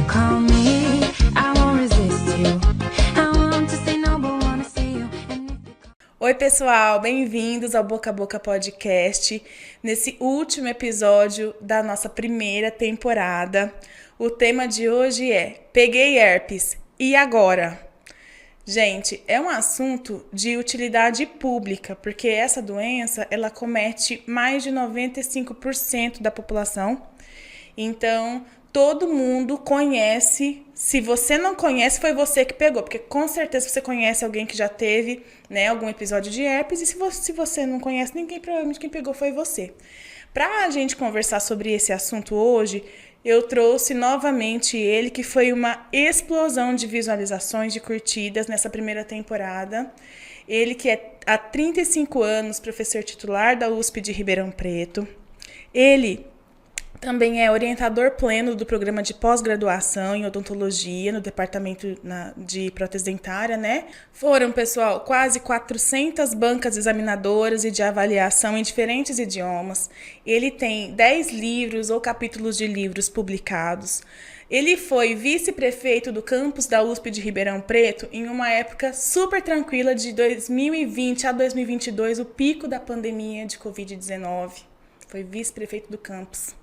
call me, I won't resist you. I want to say no, but wanna see you. Oi, pessoal, bem-vindos ao Boca a Boca Podcast, nesse último episódio da nossa primeira temporada. O tema de hoje é Peguei herpes, e agora? Gente, é um assunto de utilidade pública, porque essa doença, ela comete mais de 95% da população. Então, todo mundo conhece. Se você não conhece, foi você que pegou, porque com certeza você conhece alguém que já teve, né, algum episódio de herpes, e se você não conhece ninguém, provavelmente quem pegou foi você. Para a gente conversar sobre esse assunto hoje, eu trouxe novamente ele, que foi uma explosão de visualizações, de curtidas nessa primeira temporada. Ele que é há 35 anos professor titular da USP de Ribeirão Preto. Ele também é orientador pleno do programa de pós-graduação em odontologia no departamento de prótese dentária, né? Foram, pessoal, quase 400 bancas examinadoras e de avaliação em diferentes idiomas. Ele tem 10 livros ou capítulos de livros publicados. Ele foi vice-prefeito do campus da USP de Ribeirão Preto em uma época super tranquila de 2020 a 2022, o pico da pandemia de Covid-19. Foi vice-prefeito do campus.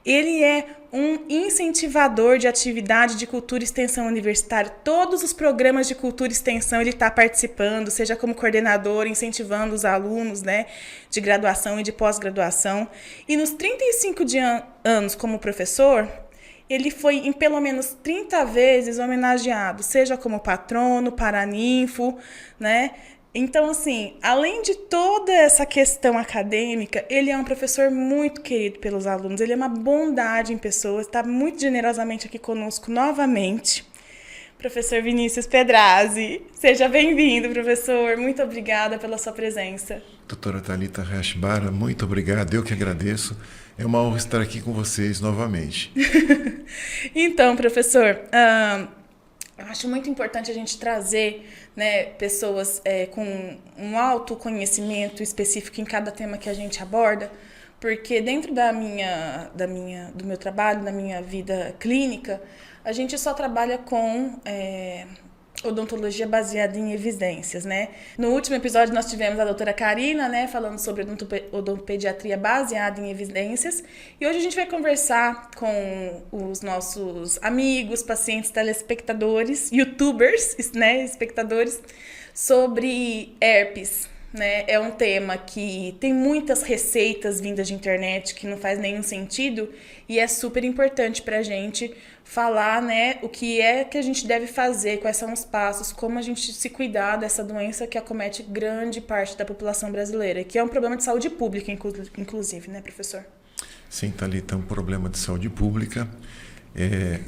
Ele é um incentivador de atividade de cultura e extensão universitária. Todos os programas de cultura e extensão ele está participando, seja como coordenador, incentivando os alunos, né, de graduação e de pós-graduação. E nos 35 anos como professor, ele foi em pelo menos 30 vezes homenageado, seja como patrono, paraninfo, né? Então, assim, além de toda essa questão acadêmica, ele é um professor muito querido pelos alunos, ele é uma bondade em pessoa, está muito generosamente aqui conosco novamente. Professor Vinícius Pedrazzi, seja bem-vindo, professor, muito obrigada pela sua presença. Doutora Thalita Rashbara, muito obrigado, eu que agradeço, é uma honra estar aqui com vocês novamente. Então, professor, eu acho muito importante a gente trazer, né, pessoas com um autoconhecimento específico em cada tema que a gente aborda, porque dentro do meu trabalho, da minha vida clínica, a gente só trabalha com odontologia baseada em evidências, né? No último episódio nós tivemos a doutora Karina, né, falando sobre odontopediatria baseada em evidências, e hoje a gente vai conversar com os nossos amigos, pacientes, telespectadores, youtubers, né, espectadores, sobre herpes, né? É um tema que tem muitas receitas vindas de internet que não faz nenhum sentido e é super importante pra gente falar, né, o que é que a gente deve fazer, quais são os passos, como a gente se cuidar dessa doença que acomete grande parte da população brasileira, que é um problema de saúde pública, inclusive, né, professor? Sim, Thalita, é um problema de saúde pública.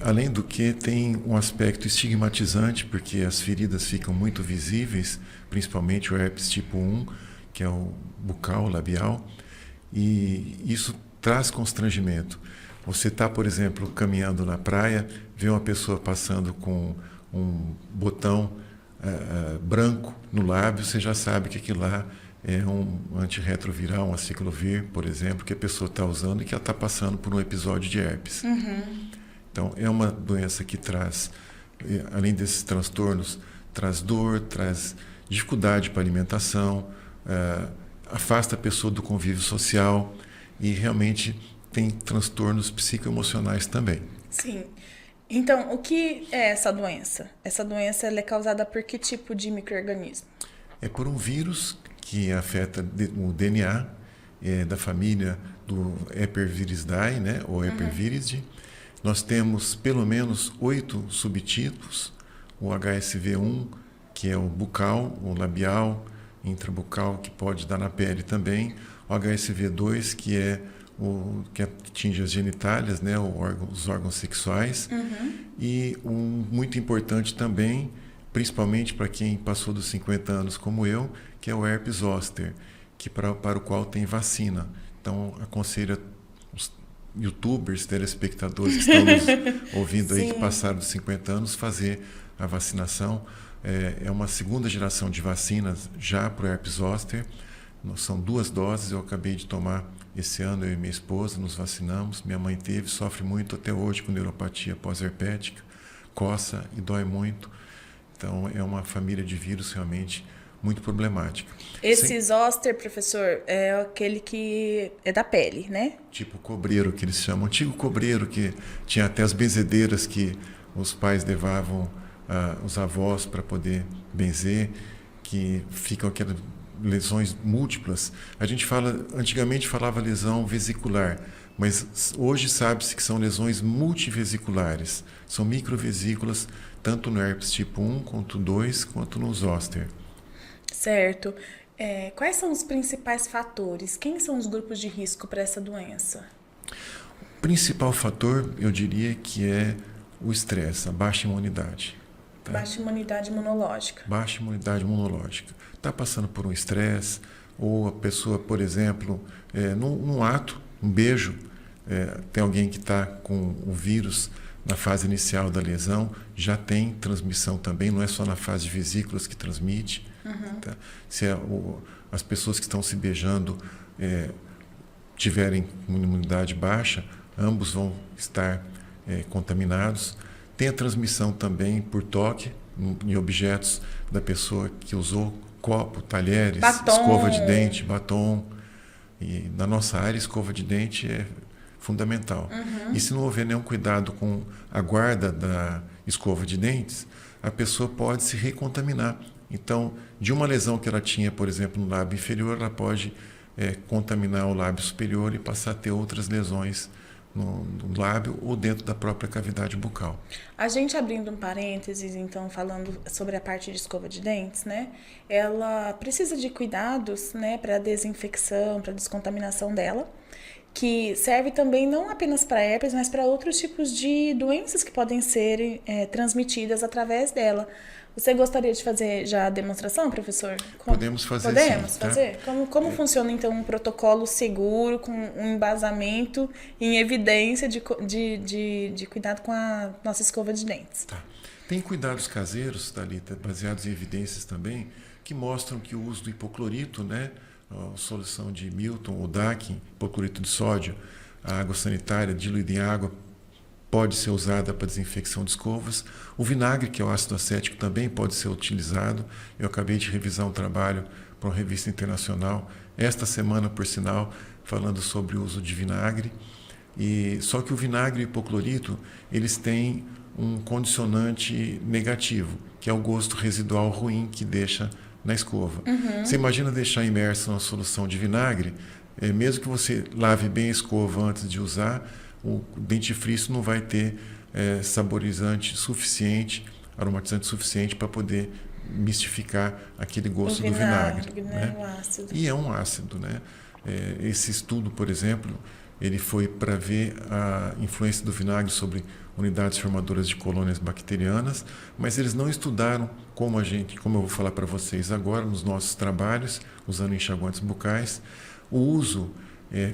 Além do que, tem um aspecto estigmatizante, porque as feridas ficam muito visíveis, principalmente o herpes tipo 1, que é o bucal, labial, e isso traz constrangimento. Você está, por exemplo, caminhando na praia, vê uma pessoa passando com um botão branco no lábio, você já sabe que aquilo lá é um antirretroviral, um aciclovir, por exemplo, que a pessoa está usando e que ela está passando por um episódio de herpes. Uhum. Então, é uma doença que traz, além desses transtornos, traz dor, traz dificuldade para alimentação, afasta a pessoa do convívio social e realmente tem transtornos psicoemocionais também. Sim. Então, o que é essa doença? Essa doença ela é causada por que tipo de micro-organismo? É por um vírus que afeta o DNA da família do Eperviridae, né, ou Eperviridae. Nós temos pelo menos 8 subtipos, o HSV1, que é o bucal, o labial, intrabucal, que pode dar na pele também, o HSV2, que é o que atinge as genitálias, né, os órgãos sexuais, e um muito importante também, principalmente para quem passou dos 50 anos como eu, que é o herpes zoster, que para o qual tem vacina. Então, aconselho os youtubers, telespectadores que estão nos ouvindo aí, que passaram dos 50 anos, fazer a vacinação. É uma segunda geração de vacinas já para o herpes zoster. São 2 doses, eu acabei de tomar Esse ano eu e minha esposa nos vacinamos. Minha mãe teve, sofre muito até hoje com neuropatia pós-herpética, coça e dói muito. Então é uma família de vírus realmente muito problemática. Esse zoster, professor, é aquele que é da pele, né? Tipo cobreiro, que eles chamam. Antigo cobreiro, que tinha até as benzedeiras que os pais levavam os avós para poder benzer, que ficam aquelas lesões múltiplas. A gente antigamente falava lesão vesicular, mas hoje sabe-se que são lesões multivesiculares. São microvesículas, tanto no herpes tipo 1, quanto 2, quanto no zoster. Certo. Quais são os principais fatores? Quem são os grupos de risco para essa doença? O principal fator, eu diria que é o estresse, a baixa imunidade. Tá? Baixa imunidade imunológica. Baixa imunidade imunológica. Está passando por um estresse, ou a pessoa, por exemplo, num ato, um beijo, tem alguém que está com o vírus na fase inicial da lesão, já tem transmissão também, não é só na fase de vesículas que transmite. Uhum. Tá? Se as pessoas que estão se beijando tiverem uma imunidade baixa, ambos vão estar contaminados. Tem a transmissão também por toque em objetos da pessoa que usou copo, talheres, batom. Escova de dente, batom. E na nossa área, escova de dente é fundamental. Uhum. E se não houver nenhum cuidado com a guarda da escova de dentes, a pessoa pode se recontaminar. Então, de uma lesão que ela tinha, por exemplo, no lábio inferior, ela pode contaminar o lábio superior e passar a ter outras lesões no lábio ou dentro da própria cavidade bucal. A gente abrindo um parênteses, então, falando sobre a parte de escova de dentes, né? Ela precisa de cuidados, né, para desinfecção, para descontaminação dela, que serve também não apenas para herpes, mas para outros tipos de doenças que podem ser transmitidas através dela. Você gostaria de fazer já a demonstração, professor? Podemos fazer, Podemos sim, fazer? Tá? Como funciona, então, um protocolo seguro, com um embasamento em evidência de cuidado com a nossa escova de dentes? Tá. Tem cuidados caseiros, Thalita, baseados em evidências também, que mostram que o uso do hipoclorito, né, a solução de Milton ou DAC, hipoclorito de sódio, a água sanitária diluída em água, pode ser usada para desinfecção de escovas. O vinagre, que é o ácido acético, também pode ser utilizado. Eu acabei de revisar um trabalho para uma revista internacional, esta semana, por sinal, falando sobre o uso de vinagre. Só que o vinagre e o hipoclorito, eles têm um condicionante negativo, que é o gosto residual ruim que deixa na escova. Uhum. Você imagina deixar imerso numa solução de vinagre, mesmo que você lave bem a escova antes de usar, o dentifrício não vai ter saborizante suficiente, aromatizante suficiente para poder mistificar aquele gosto do vinagre. Né? O ácido. E é um ácido. Né? Esse estudo, por exemplo, ele foi para ver a influência do vinagre sobre unidades formadoras de colônias bacterianas, mas eles não estudaram como eu vou falar para vocês agora, nos nossos trabalhos, usando enxaguantes bucais, o uso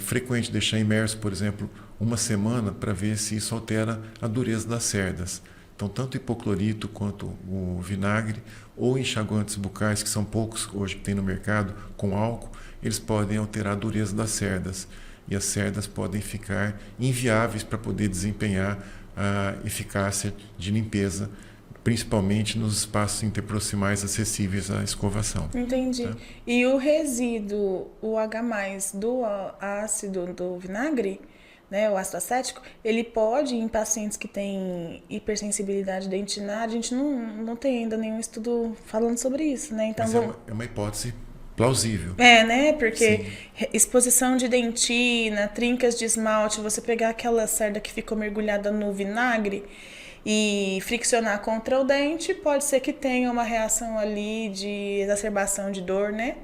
frequente de deixar imerso, por exemplo, uma semana para ver se isso altera a dureza das cerdas. Então, tanto o hipoclorito quanto o vinagre ou enxaguantes bucais, que são poucos hoje que tem no mercado, com álcool, eles podem alterar a dureza das cerdas. E as cerdas podem ficar inviáveis para poder desempenhar a eficácia de limpeza, principalmente nos espaços interproximais acessíveis à escovação. Entendi. Tá? E o resíduo, o H+, do ácido do vinagre, né, o ácido acético, ele pode, em pacientes que têm hipersensibilidade dentinar, a gente não tem ainda nenhum estudo falando sobre isso, né? Então, mas é uma hipótese plausível. né? Porque exposição de dentina, trincas de esmalte, você pegar aquela cerda que ficou mergulhada no vinagre e friccionar contra o dente, pode ser que tenha uma reação ali de exacerbação de dor, né?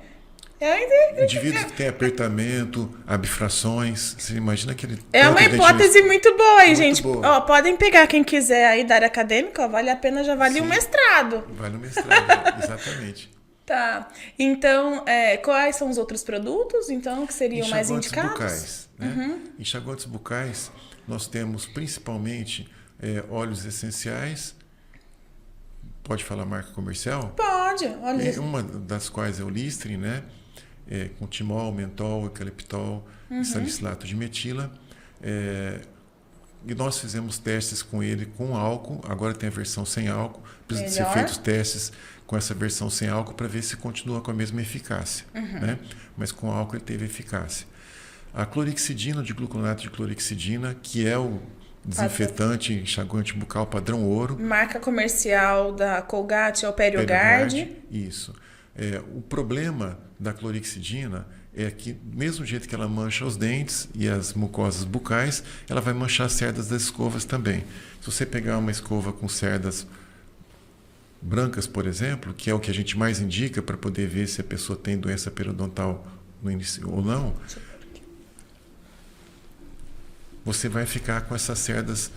Indivíduos que têm apertamento, abfrações, você imagina aquele... É uma hipótese muito boa aí, muito gente. boa. Ó, podem pegar quem quiser aí da área acadêmica, ó, vale a pena, já vale um mestrado. Vale o mestrado, exatamente. Tá. Então, quais são os outros produtos, então, que seriam mais indicados? Bucais, né? Enxaguantes bucais, nós temos principalmente óleos essenciais. Pode falar marca comercial? Pode. Olha, Uma das quais é o Listerine, né? com timol, mentol, eucaliptol, salicilato de metila. E nós fizemos testes com ele com álcool, agora tem a versão sem álcool. Precisa ser feitos testes com essa versão sem álcool para ver se continua com a mesma eficácia. Né? Mas com álcool ele teve eficácia. A clorixidina, de gluconato de clorixidina, que é o desinfetante, enxaguante bucal padrão ouro. Marca comercial da Colgate é o PerioGard. Isso. O problema da clorixidina é que, do mesmo jeito que ela mancha os dentes e as mucosas bucais, ela vai manchar as cerdas das escovas também. Se você pegar uma escova com cerdas brancas, por exemplo, que é o que a gente mais indica para poder ver se a pessoa tem doença periodontal no início ou não, você vai ficar com essas cerdas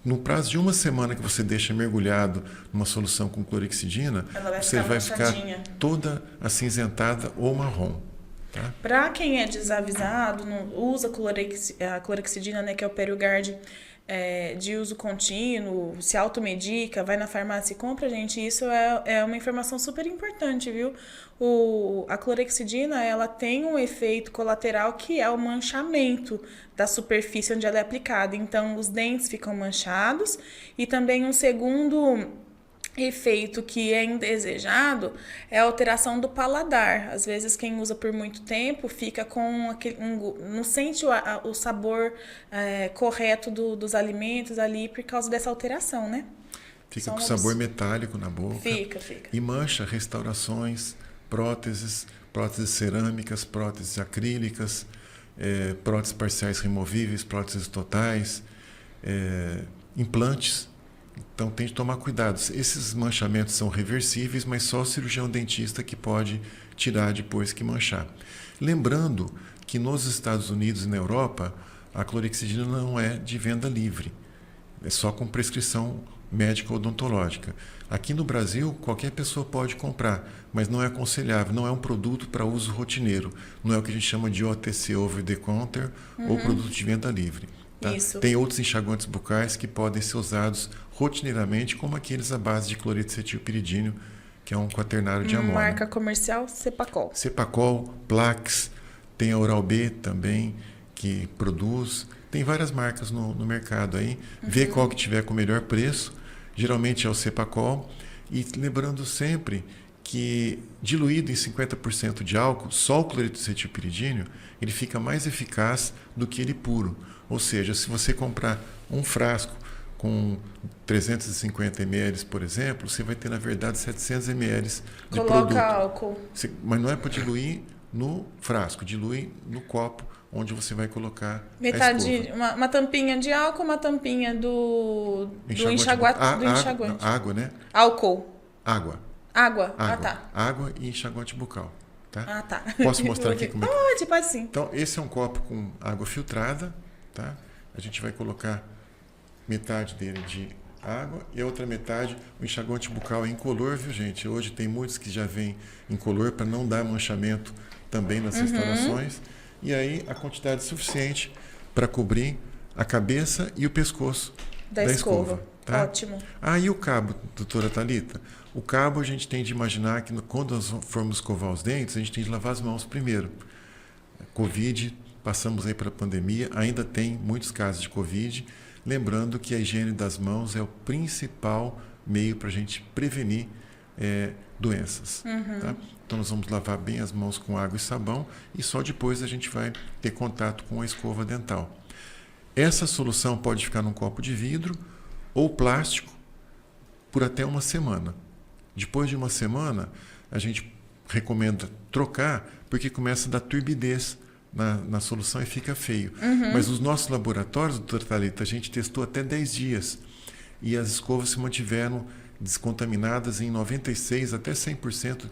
no prazo de uma semana que você deixa mergulhado numa solução com clorixidina, você vai ficar toda acinzentada ou marrom. Tá? Para quem é desavisado, não usa a clorixidina, né, que é o PerioGard, de uso contínuo, se automedica, vai na farmácia e compra, gente, isso é uma informação super importante, viu? A clorexidina, ela tem um efeito colateral que é o manchamento da superfície onde ela é aplicada. Então, os dentes ficam manchados e também um segundo efeito que é indesejado é a alteração do paladar. Às vezes quem usa por muito tempo fica com não sente o sabor correto dos alimentos ali por causa dessa alteração, né? Fica com sabor metálico na boca. Fica. E mancha restaurações, próteses cerâmicas, próteses acrílicas, próteses parciais removíveis, próteses totais, implantes. Então tem que tomar cuidado. Esses manchamentos são reversíveis, mas só o cirurgião dentista que pode tirar depois que manchar. Lembrando que nos Estados Unidos e na Europa, a clorexidina não é de venda livre. É só com prescrição médica odontológica. Aqui no Brasil, qualquer pessoa pode comprar, mas não é aconselhável, não é um produto para uso rotineiro. Não é o que a gente chama de OTC, over the counter, ou produto de venda livre. Tá? Tem outros enxaguantes bucais que podem ser usados rotineiramente, como aqueles à base de cloreto de cetilpiridínio, que é um quaternário de amônio. Marca comercial Cepacol. Cepacol, Plax, tem a Oral-B também, que produz. Tem várias marcas no mercado aí. Vê qual que tiver com o melhor preço. Geralmente é o Cepacol. E lembrando sempre que diluído em 50% de álcool, só o cloreto de cetilpiridínio, ele fica mais eficaz do que ele puro. Ou seja, se você comprar um frasco com 350 ml, por exemplo, você vai ter, na verdade, 700 ml de produto. Coloca álcool. Mas não é para diluir no frasco, dilui no copo onde você vai colocar metade, a escova. Uma tampinha de álcool, uma tampinha do enxaguante. Água, né? Álcool. Água. Ah, tá. Água e enxaguante bucal. Tá? Ah, tá. Posso mostrar aqui como é que... Pode sim. Então, esse é um copo com água filtrada, tá? A gente vai colocar metade dele de água e a outra metade, o enxaguante bucal é incolor, viu, gente? Hoje tem muitos que já vêm incolor para não dar manchamento também nas restaurações. E aí, a quantidade suficiente para cobrir a cabeça e o pescoço da escova. Tá? Ótimo. E o cabo, doutora Thalita? O cabo a gente tem de imaginar que quando nós formos escovar os dentes, a gente tem de lavar as mãos primeiro. Covid, passamos aí para a pandemia, ainda tem muitos casos de Covid. Lembrando que a higiene das mãos é o principal meio para a gente prevenir doenças. Tá? Então nós vamos lavar bem as mãos com água e sabão e só depois a gente vai ter contato com a escova dental. Essa solução pode ficar num copo de vidro ou plástico por até uma semana. Depois de uma semana, a gente recomenda trocar porque começa a dar turbidez na solução e fica feio. Mas os nossos laboratórios, doutora Thalita, a gente testou até 10 dias e as escovas se mantiveram descontaminadas em 96% até 100%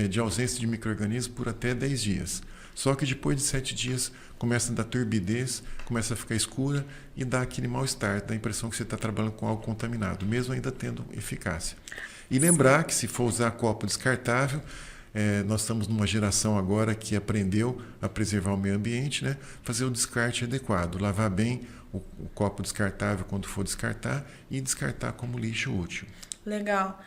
de ausência de micro-organismos por até 10 dias. Só que depois de 7 dias começa a dar turbidez, começa a ficar escura e dá aquele mal-estar, dá a impressão que você está trabalhando com algo contaminado, mesmo ainda tendo eficácia. E lembrar que se for usar copo descartável, nós estamos numa geração agora que aprendeu a preservar o meio ambiente, né? Fazer o descarte adequado, lavar bem o copo descartável quando for descartar e descartar como lixo útil. Legal.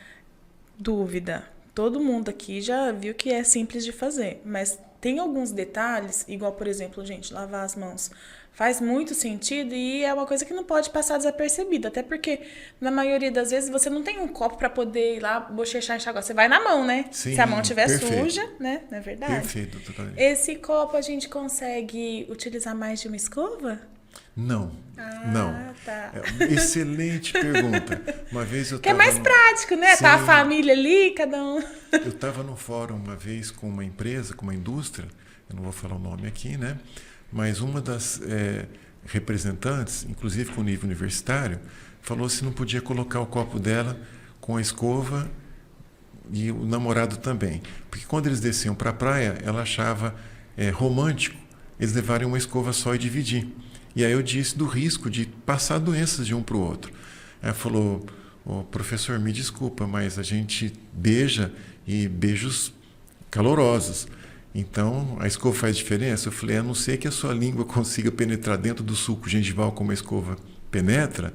Dúvida. todo mundo aqui já viu que é simples de fazer, mas tem alguns detalhes, igual, por exemplo, gente, lavar as mãos. Faz muito sentido e é uma coisa que não pode passar desapercebida. Até porque, na maioria das vezes, você não tem um copo para poder ir lá, bochechar, enxaguar. Você vai na mão, né? Sim, se a mão estiver perfeito. suja, né? Não é verdade? Perfeito, doutora Thalita. Esse copo a gente consegue utilizar mais de uma escova? Não, não. Tá. Excelente pergunta. Uma vez eu Que é estava mais prático, né? Tá a Sim. família ali, cada um. Eu estava no fórum uma vez com uma empresa, com uma indústria, eu não vou falar o nome aqui, né? Mas uma das representantes, inclusive com nível universitário, falou se não podia colocar o copo dela com a escova e o namorado também. Porque quando eles desciam para a praia, ela achava romântico eles levarem uma escova só e dividir. E aí eu disse do risco de passar doenças de um para o outro. Ela falou, professor, me desculpa, mas a gente beija e beijos calorosos. Então, a escova faz diferença? Eu falei, a não ser que a sua língua consiga penetrar dentro do suco gengival como a escova penetra,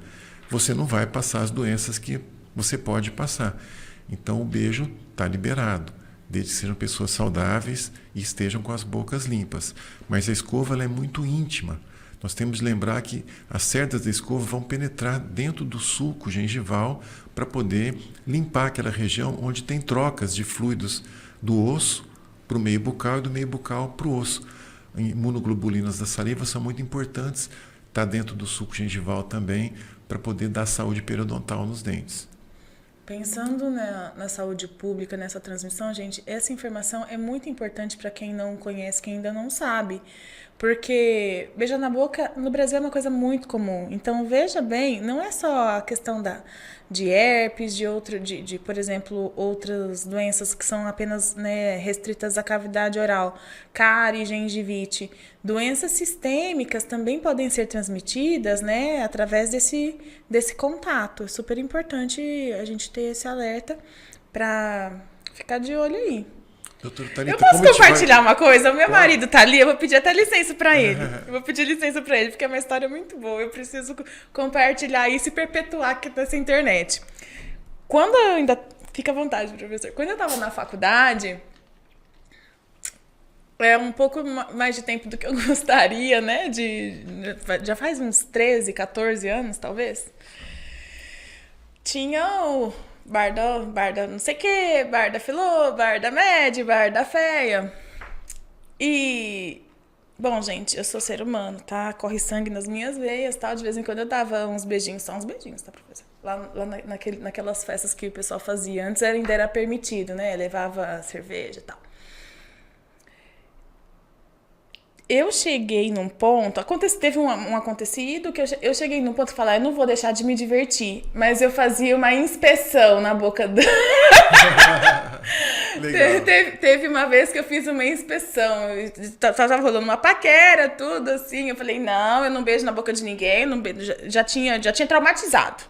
você não vai passar as doenças que você pode passar. Então, o beijo está liberado, desde que sejam pessoas saudáveis e estejam com as bocas limpas. Mas a escova ela é muito íntima. Nós temos de lembrar que as cerdas da escova vão penetrar dentro do suco gengival para poder limpar aquela região onde tem trocas de fluidos do osso para o meio bucal e do meio bucal para o osso. Imunoglobulinas da saliva são muito importantes, está dentro do suco gengival também, para poder dar saúde periodontal nos dentes. Pensando na saúde pública, nessa transmissão, gente, essa informação é muito importante para quem não conhece, quem ainda não sabe. Porque beijar na boca no Brasil é uma coisa muito comum. Então, veja bem, não é só a questão de herpes, de, por exemplo, outras doenças que são apenas, né, restritas à cavidade oral, cárie, gengivite. Doenças sistêmicas também podem ser transmitidas, né, através desse contato. É super importante a gente ter esse alerta para ficar de olho aí. Doutora Thalita, eu posso compartilhar uma coisa? O meu marido tá ali, eu vou pedir até licença pra ele. Eu vou pedir licença pra ele, porque é uma história muito boa. Eu preciso compartilhar isso e perpetuar aqui nessa internet. Quando eu ainda... Fica à vontade, professor. Quando eu tava na faculdade, um pouco mais de tempo do que eu gostaria, né? Já faz uns 13, 14 anos, talvez. Tinha o... Bar da não sei o que, bar da Filô, bar da Med, bar da Feia. E, bom, gente, eu sou ser humano, tá? Corre sangue nas minhas veias, tal. De vez em quando eu dava uns beijinhos, só uns beijinhos, tá, professor? Lá naquelas festas que o pessoal fazia. Antes ainda era permitido, né? Levava cerveja e tal. Eu cheguei num ponto, teve um acontecido que eu cheguei num ponto de falar, eu não vou deixar de me divertir, mas eu fazia uma inspeção na boca dela. Teve uma vez que eu fiz uma inspeção, tava rolando uma paquera, tudo assim, eu falei, não, eu não beijo na boca de ninguém, não beijo, já tinha traumatizado.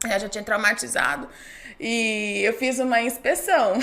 Já tinha traumatizado. E eu fiz uma inspeção.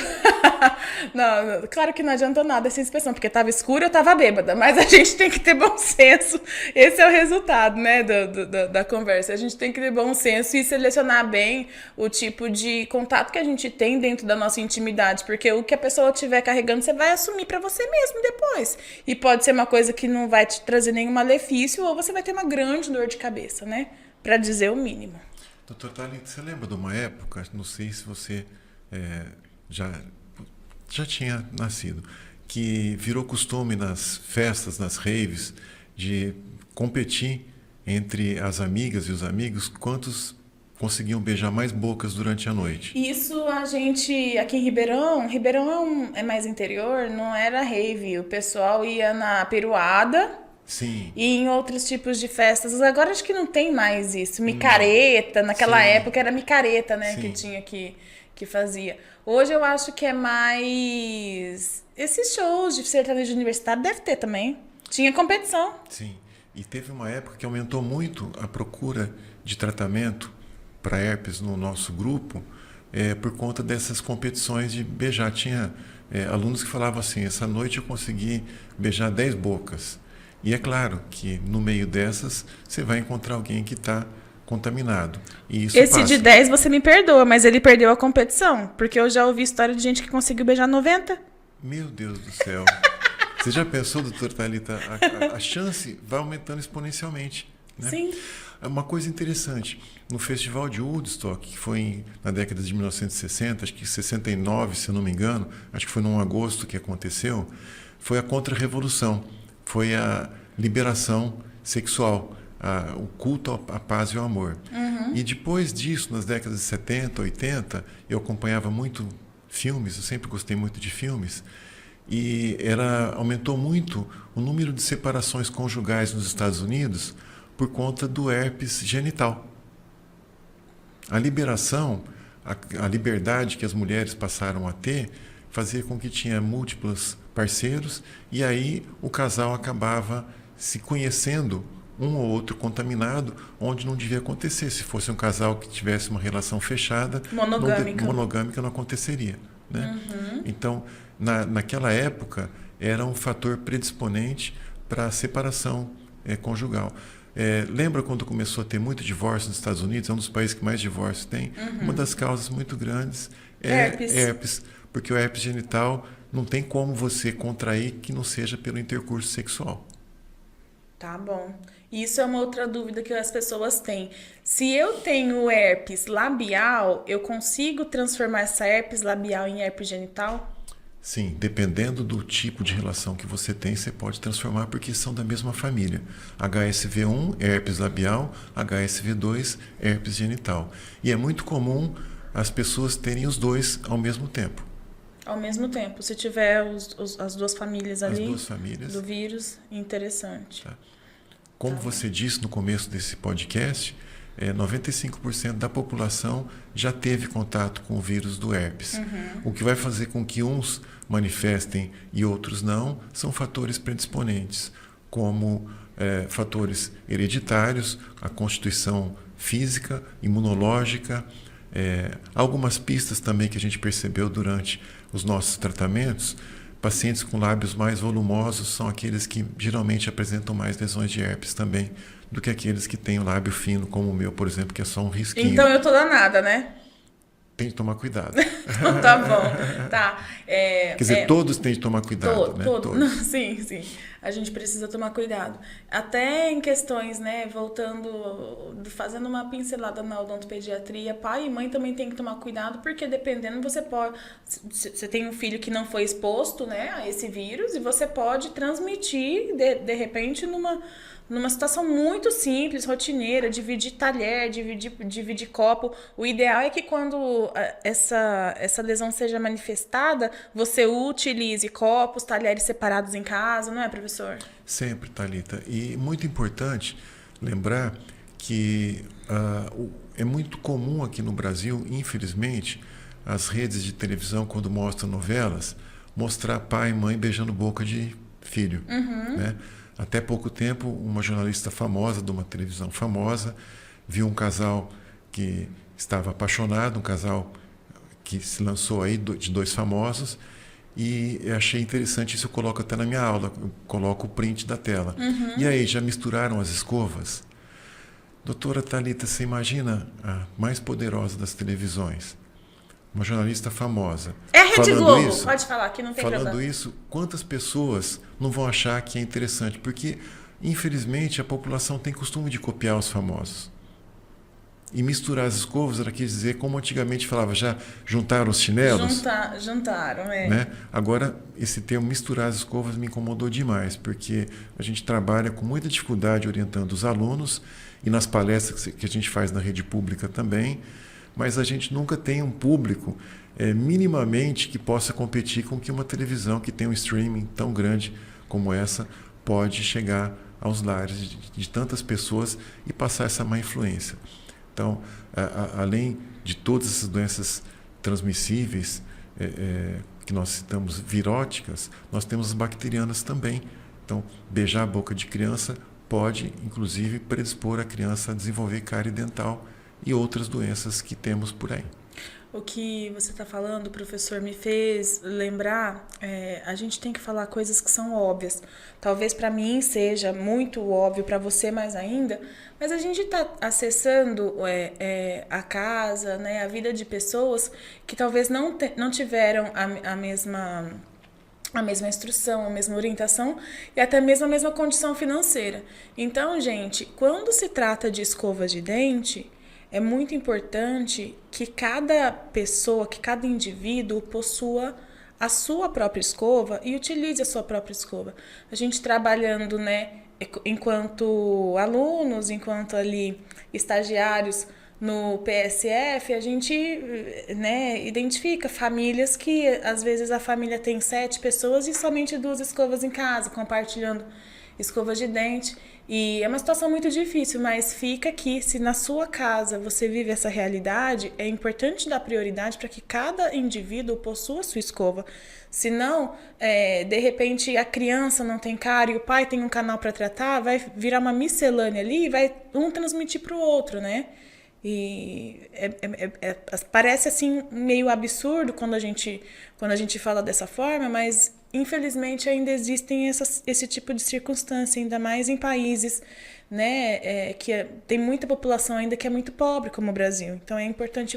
Não, claro que não adiantou nada essa inspeção, porque estava escuro e eu estava bêbada. Mas a gente tem que ter bom senso. Esse é o resultado, né, da conversa. A gente tem que ter bom senso e selecionar bem o tipo de contato que a gente tem dentro da nossa intimidade. Porque o que a pessoa estiver carregando, você vai assumir para você mesmo depois. E pode ser uma coisa que não vai te trazer nenhum malefício, ou você vai ter uma grande dor de cabeça, né? Para dizer o mínimo. Doutor Thalita, você lembra de uma época, não sei se você já tinha nascido, que virou costume nas festas, nas raves, de competir entre as amigas e os amigos quantos conseguiam beijar mais bocas durante a noite? Isso a gente, aqui em Ribeirão é mais interior, não era rave, o pessoal ia na peruada. Sim. E em outros tipos de festas. Agora acho que não tem mais isso. Micareta, naquela época era micareta, né? Sim. Que tinha que fazia. Hoje eu acho que é mais... Esses shows de sertanejo universitário deve ter também. Tinha competição. Sim. E teve uma época que aumentou muito a procura de tratamento para herpes no nosso grupo por conta dessas competições de beijar. Tinha alunos que falavam assim, essa noite eu consegui beijar 10 bocas. E é claro que no meio dessas você vai encontrar alguém que está contaminado. E isso Esse passa. de 10 você me perdoa, mas ele perdeu a competição. Porque eu já ouvi história de gente que conseguiu beijar 90. Meu Deus do céu. Você já pensou, doutora Thalita, a chance vai aumentando exponencialmente, né? Sim. Uma coisa interessante, no Festival de Woodstock, que foi na década de 1960, acho que 69, se eu não me engano, acho que foi num agosto que aconteceu, foi a contra-revolução, foi a liberação sexual, o culto à paz e ao amor. E depois disso, nas décadas de 70, 80, eu acompanhava muito filmes, eu sempre gostei muito de filmes, e aumentou muito o número de separações conjugais nos Estados Unidos por conta do herpes genital. A liberação, a liberdade que as mulheres passaram a ter, fazia com que tinha múltiplos parceiros e aí o casal acabava se conhecendo um ou outro contaminado, onde não devia acontecer. Se fosse um casal que tivesse uma relação fechada, monogâmica não aconteceria, né? Então, naquela época, era um fator predisponente para a separação conjugal. Lembra quando começou a ter muito divórcio nos Estados Unidos? É um dos países que mais divórcio tem. Uma das causas muito grandes é herpes, porque o herpes genital não tem como você contrair que não seja pelo intercurso sexual. Tá bom. Isso é uma outra dúvida que as pessoas têm. Se eu tenho herpes labial, eu consigo transformar essa herpes labial em herpes genital? Sim, dependendo do tipo de relação que você tem, você pode transformar porque são da mesma família. HSV1, herpes labial, HSV2, herpes genital. E é muito comum as pessoas terem os dois ao mesmo tempo. Ao mesmo tempo, se tiver as duas famílias ali as duas famílias do vírus, interessante. Tá. Como você disse no começo desse podcast, 95% da população já teve contato com o vírus do herpes. O que vai fazer com que uns manifestem e outros não são fatores predisponentes, como fatores hereditários, a constituição física, imunológica, algumas pistas também que a gente percebeu durante os nossos tratamentos. Pacientes com lábios mais volumosos são aqueles que geralmente apresentam mais lesões de herpes também do que aqueles que têm o lábio fino, como o meu, por exemplo, que é só um risquinho. Então eu tô danada, né? Tem que tomar cuidado. Então tá bom. Tá. Quer dizer, todos têm que tomar cuidado, né? Todos. Não, sim. A gente precisa tomar cuidado. Até em questões, né, voltando, fazendo uma pincelada na odontopediatria, pai e mãe também tem que tomar cuidado, porque dependendo você tem um filho que não foi exposto, né, a esse vírus, e você pode transmitir, de repente, numa situação muito simples, rotineira, dividir talher, dividir copo. O ideal é que quando essa lesão seja manifestada, você utilize copos, talheres separados em casa, não é, professor? Sempre, Thalita. E muito importante lembrar que é muito comum aqui no Brasil, infelizmente, as redes de televisão, quando mostram novelas, mostrar pai e mãe beijando boca de filho, né? Até pouco tempo, uma jornalista famosa, de uma televisão famosa, viu um casal que estava apaixonado, um casal que se lançou aí de dois famosos, e eu achei interessante, isso eu coloco até na minha aula, eu coloco o print da tela. E aí, já misturaram as escovas? Doutora Thalita, você imagina a mais poderosa das televisões? Uma jornalista famosa. É a Rede Globo, isso, pode falar que não tem problema. Falando isso, quantas pessoas não vão achar que é interessante? Porque, infelizmente, a população tem costume de copiar os famosos. E misturar as escovas, ela quer dizer, como antigamente falava, já juntaram os chinelos? Juntaram, né? Agora, esse termo misturar as escovas me incomodou demais, porque a gente trabalha com muita dificuldade orientando os alunos, e nas palestras que a gente faz na rede pública também, mas a gente nunca tem um público minimamente que possa competir com que uma televisão que tem um streaming tão grande como essa pode chegar aos lares de tantas pessoas e passar essa má influência. Então, além de todas essas doenças transmissíveis que nós citamos, viróticas, nós temos as bacterianas também. Então, beijar a boca de criança pode, inclusive, predispor a criança a desenvolver cárie dental e outras doenças que temos por aí. O que você está falando, professor, me fez lembrar, a gente tem que falar coisas que são óbvias. Talvez para mim seja muito óbvio, para você mais ainda, mas a gente está acessando a casa, né, a vida de pessoas que talvez não tiveram a mesma instrução, a mesma orientação e até mesmo a mesma condição financeira. Então, gente, quando se trata de escova de dente, é muito importante que cada pessoa, que cada indivíduo possua a sua própria escova e utilize a sua própria escova. A gente trabalhando, né, enquanto alunos, enquanto ali estagiários no PSF, a gente, né, identifica famílias que às vezes a família tem 7 pessoas e somente 2 escovas em casa, compartilhando escovas de dente. E é uma situação muito difícil, mas fica aqui, se na sua casa você vive essa realidade, é importante dar prioridade para que cada indivíduo possua a sua escova. Senão, de repente, a criança não tem cara e o pai tem um canal para tratar, vai virar uma miscelânea ali e vai um transmitir para o outro, né? E parece assim meio absurdo quando a gente fala dessa forma, mas infelizmente ainda existem esse tipo de circunstância, ainda mais em países, né, tem muita população ainda que é muito pobre, como o Brasil. Então é importante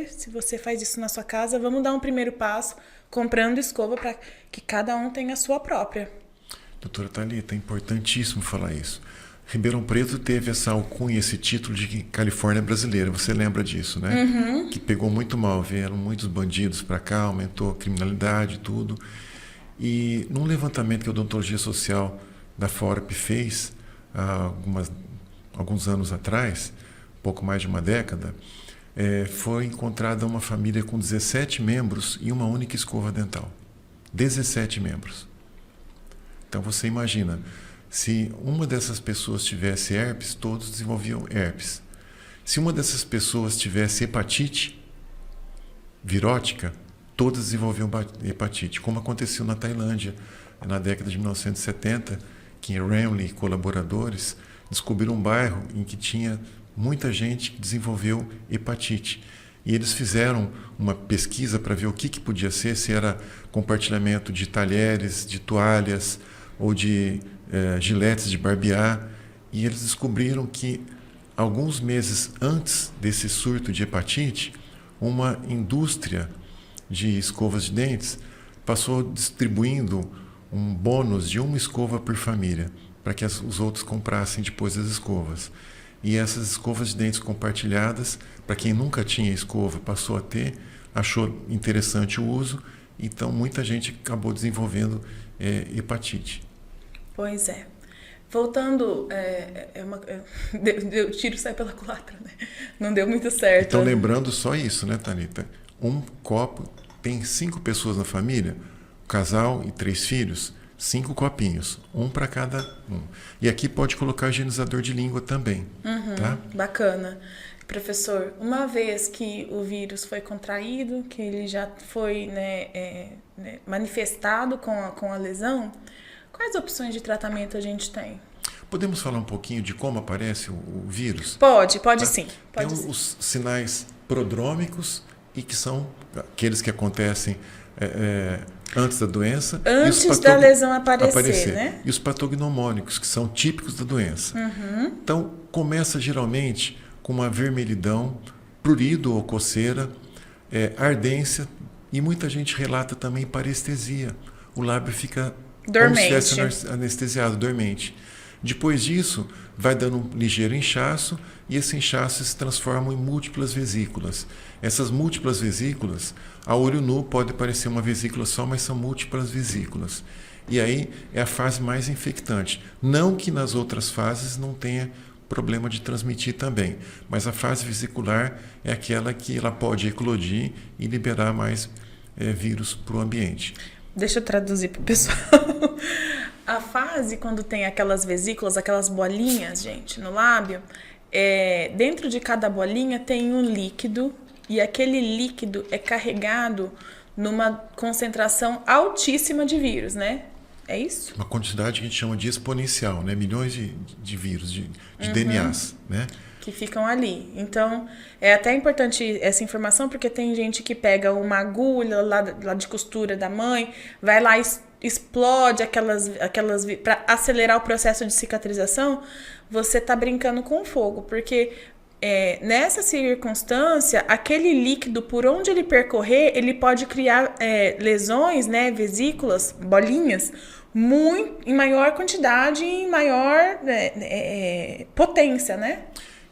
se você faz isso na sua casa, vamos dar um primeiro passo comprando escova para que cada um tenha a sua própria. Doutora Thalita, é importantíssimo falar isso. Ribeirão Preto teve essa alcunha, esse título de Califórnia brasileira, você lembra disso, né? Uhum. Que pegou muito mal, vieram muitos bandidos para cá, aumentou a criminalidade e tudo. E num levantamento que a Odontologia Social da FORP fez há alguns anos atrás, pouco mais de uma década, foi encontrada uma família com 17 membros e uma única escova dental. 17 membros. Então você imagina, se uma dessas pessoas tivesse herpes, todos desenvolviam herpes. Se uma dessas pessoas tivesse hepatite virótica, todas desenvolviam hepatite, como aconteceu na Tailândia, na década de 1970, que em Ramley e colaboradores descobriram um bairro em que tinha muita gente que desenvolveu hepatite. E eles fizeram uma pesquisa para ver o que podia ser, se era compartilhamento de talheres, de toalhas ou de giletes de barbear, e eles descobriram que alguns meses antes desse surto de hepatite, uma indústria de escovas de dentes passou distribuindo um bônus de uma escova por família, para que os outros comprassem depois as escovas. E essas escovas de dentes compartilhadas, para quem nunca tinha escova, passou a ter, achou interessante o uso, então muita gente acabou desenvolvendo hepatite. Pois é. Voltando, o tiro sai pela culatra, né? Não deu muito certo. Então, lembrando só isso, né, Thalita? Um copo, tem 5 pessoas na família, casal e 3 filhos, 5 copinhos, um para cada um. E aqui pode colocar higienizador de língua também, tá? Bacana. Professor, uma vez que o vírus foi contraído, que ele já foi manifestado com a lesão, quais opções de tratamento a gente tem? Podemos falar um pouquinho de como aparece o vírus? Pode Tá? sim. Tem os sinais prodrômicos e que são aqueles que acontecem antes da doença. Antes da lesão aparecer, né? E os patognomônicos, que são típicos da doença. Então, começa geralmente com uma vermelhidão, prurido ou coceira, ardência, e muita gente relata também parestesia. O lábio fica dormente, como se estivesse anestesiado, dormente. Depois disso, vai dando um ligeiro inchaço, e esse inchaço se transforma em múltiplas vesículas. Essas múltiplas vesículas, a olho nu pode parecer uma vesícula só, mas são múltiplas vesículas. E aí é a fase mais infectante. Não que nas outras fases não tenha problema de transmitir também, mas a fase vesicular é aquela que ela pode eclodir e liberar mais vírus para o ambiente. Deixa eu traduzir para o pessoal. A fase, quando tem aquelas vesículas, aquelas bolinhas, gente, no lábio, dentro de cada bolinha tem um líquido, e aquele líquido é carregado numa concentração altíssima de vírus, né? É isso? Uma quantidade que a gente chama de exponencial, né? Milhões de vírus, de DNAs, né? que ficam ali. Então, é até importante essa informação, porque tem gente que pega uma agulha lá de costura da mãe, vai lá e explode aquelas para acelerar o processo de cicatrização. Você tá brincando com fogo, porque nessa circunstância, aquele líquido, por onde ele percorrer, ele pode criar lesões, né, vesículas, bolinhas, em maior quantidade e em maior potência, né?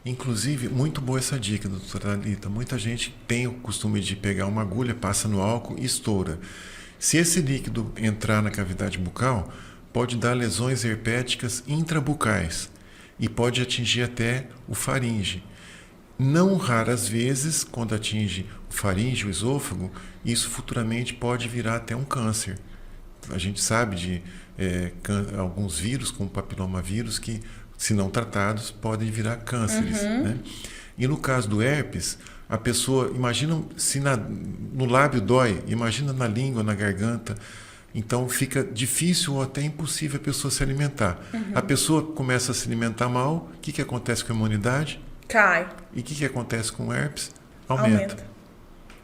Inclusive, muito boa essa dica, doutora Alita. Muita gente tem o costume de pegar uma agulha, passa no álcool e estoura. Se esse líquido entrar na cavidade bucal, pode dar lesões herpéticas intrabucais e pode atingir até o faringe. Não raras vezes, quando atinge o faringe, o esôfago, isso futuramente pode virar até um câncer. A gente sabe de alguns vírus, como o papilomavírus, que, se não tratados, podem virar cânceres. Né? E no caso do herpes, a pessoa, imagina se no lábio dói, imagina na língua, na garganta. Então fica difícil ou até impossível a pessoa se alimentar. A pessoa começa a se alimentar mal, o que acontece com a imunidade? Cai. E o que acontece com o herpes? Aumenta.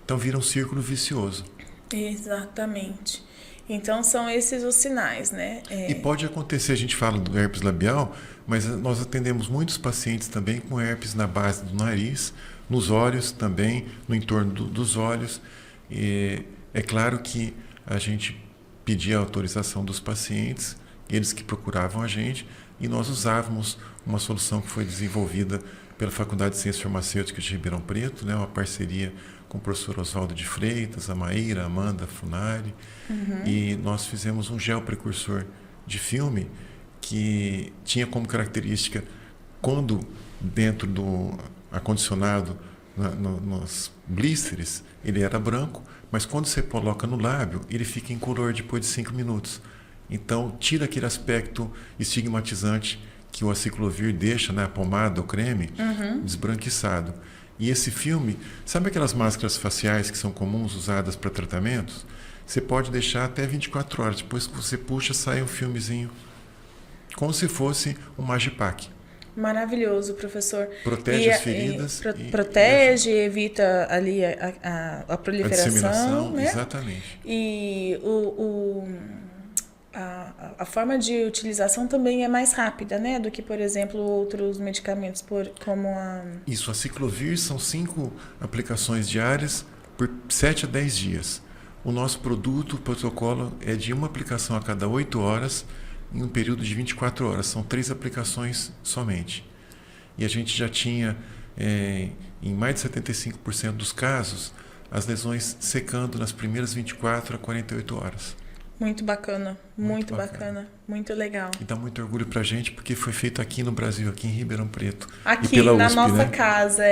Então vira um círculo vicioso. Exatamente. Então são esses os sinais, né? E pode acontecer, a gente fala do herpes labial, mas nós atendemos muitos pacientes também com herpes na base do nariz, nos olhos também, no entorno dos olhos. E é claro que a gente pedia a autorização dos pacientes, eles que procuravam a gente, e nós usávamos uma solução que foi desenvolvida pela Faculdade de Ciências Farmacêuticas de Ribeirão Preto, né, uma parceria com o professor Oswaldo de Freitas, a Maíra, a Amanda Funari, e nós fizemos um gel precursor de filme que tinha como característica, quando dentro do acondicionado, nos blisters, ele era branco, mas quando você coloca no lábio, ele fica incolor depois de 5 minutos. Então, tira aquele aspecto estigmatizante que o aciclovir deixa, né, a pomada, o creme, desbranquiçado. E esse filme, sabe aquelas máscaras faciais que são comuns usadas para tratamentos? Você pode deixar até 24 horas. Depois que você puxa, sai um filmezinho, como se fosse um Magipac. Maravilhoso, professor. Protege as feridas. Protege, evita ali a proliferação. A disseminação, né? Exatamente. E a forma de utilização também é mais rápida, né? Do que, por exemplo, outros medicamentos, como a... Isso, a ciclovir são 5 aplicações diárias por 7 a 10 dias. O nosso produto, o protocolo, é de uma aplicação a cada 8 horas, em um período de 24 horas. São 3 aplicações somente. E a gente já tinha, em mais de 75% dos casos, as lesões secando nas primeiras 24 a 48 horas. Muito bacana, muito bacana, muito legal. E dá muito orgulho pra gente, porque foi feito aqui no Brasil, aqui em Ribeirão Preto. Aqui, e pela na USP, nossa né? casa,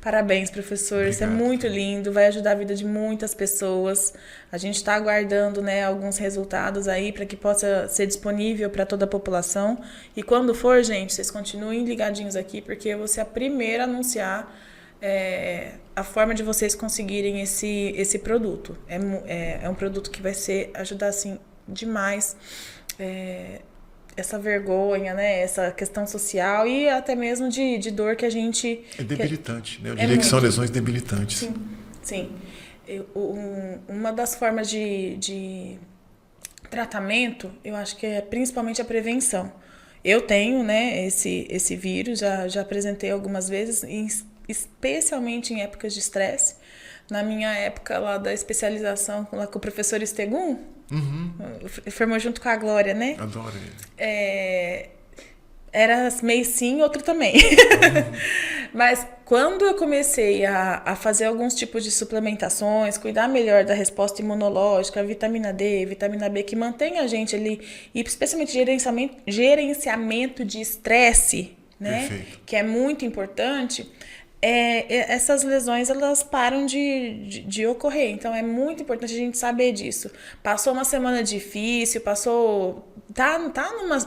parabéns, professor. Obrigado. Isso é muito lindo, vai ajudar a vida de muitas pessoas. A gente está aguardando, né, alguns resultados aí para que possa ser disponível para toda a população. E quando for, gente, vocês continuem ligadinhos aqui, porque eu vou ser a primeira a anunciar a forma de vocês conseguirem esse produto. É um produto que vai ajudar assim, demais essa vergonha, né? Essa questão social e até mesmo de dor que a gente... É debilitante, né? Eu diria que são lesões debilitantes. Sim, sim. Uma das formas de tratamento, eu acho que é principalmente a prevenção. Eu tenho, né, esse vírus, já apresentei algumas vezes, especialmente em épocas de estresse. Na minha época lá da especialização lá com o professor Estegum, formou junto com a Glória, né? Adoro ele. Era meio sim, outro também. Mas quando eu comecei a fazer alguns tipos de suplementações, cuidar melhor da resposta imunológica, vitamina D, vitamina B, que mantém a gente ali, e especialmente gerenciamento de estresse, né? Perfeito. Que é muito importante, essas lesões elas param de ocorrer. Então é muito importante a gente saber disso. Passou uma semana difícil, tá